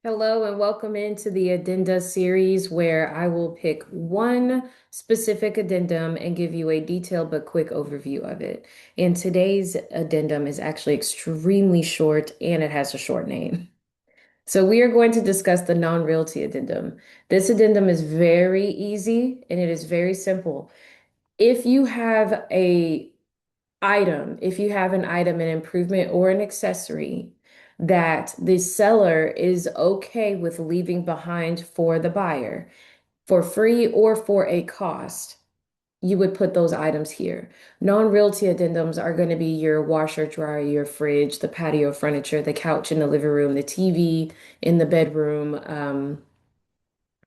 Hello and welcome into the addenda series where I will pick one specific addendum and give you a detailed but quick overview of it. And today's addendum is actually extremely short and it has a short name. So we are going to discuss the non-realty addendum. This addendum is very easy and it is very simple. If you have if you have an item, an improvement, or an accessory that the seller is okay with leaving behind for the buyer for free or for a cost, you would put those items here. Non-realty addendums are going to be your washer, dryer, your fridge, the patio furniture, the couch in the living room, the TV in the bedroom,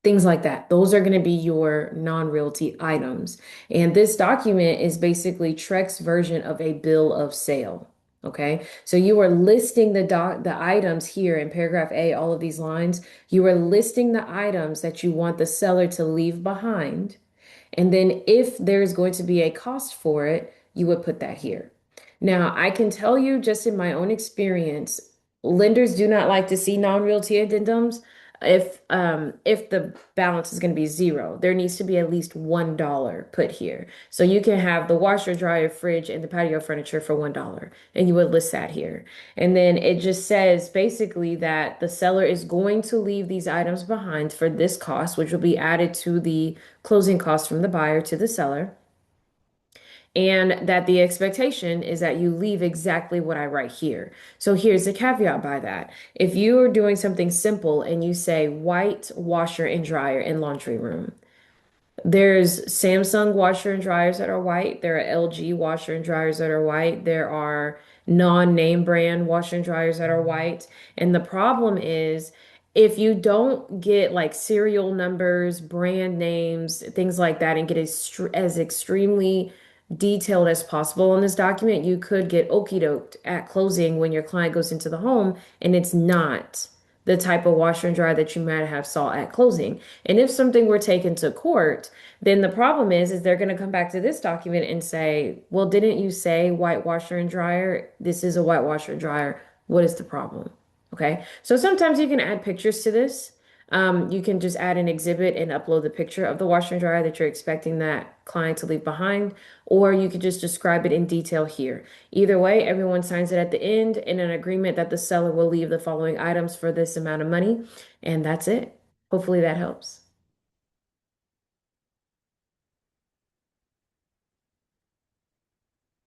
things like that. Those are going to be your non-realty items. And this document is basically Trek's version of a bill of sale. Okay. So you are listing the items here in paragraph A, all of these lines. You are listing the items that you want the seller to leave behind. And then if there's going to be a cost for it, you would put that here. Now, I can tell you just in my own experience, lenders do not like to see non-realty addendums if the balance is going to be zero. There needs to be at least $1 put here. So you can have the washer, dryer, fridge, and the patio furniture for $1, and you would list that here. And then it just says basically that the seller is going to leave these items behind for this cost, which will be added to the closing costs from the buyer to the seller, and that the expectation is that you leave exactly what I write here. So here's the caveat by that. If you are doing something simple and you say white washer and dryer in laundry room, there's Samsung washer and dryers that are white. There are LG washer and dryers that are white. There are non-name brand washer and dryers that are white. And the problem is if you don't get like serial numbers, brand names, things like that, and get as extremely detailed as possible in this document, you could get okey doked at closing when your client goes into the home and it's not the type of washer and dryer that you might have saw at closing. And if something were taken to court, then the problem is they're going to come back to this document and say, well, didn't you say white washer and dryer? This is a white washer and dryer. What is the problem? Okay. So sometimes you can add pictures to this. You can just add an exhibit and upload the picture of the washer and dryer that you're expecting that client to leave behind, or you could just describe it in detail here. Either way, everyone signs it at the end in an agreement that the seller will leave the following items for this amount of money, and that's it. Hopefully that helps.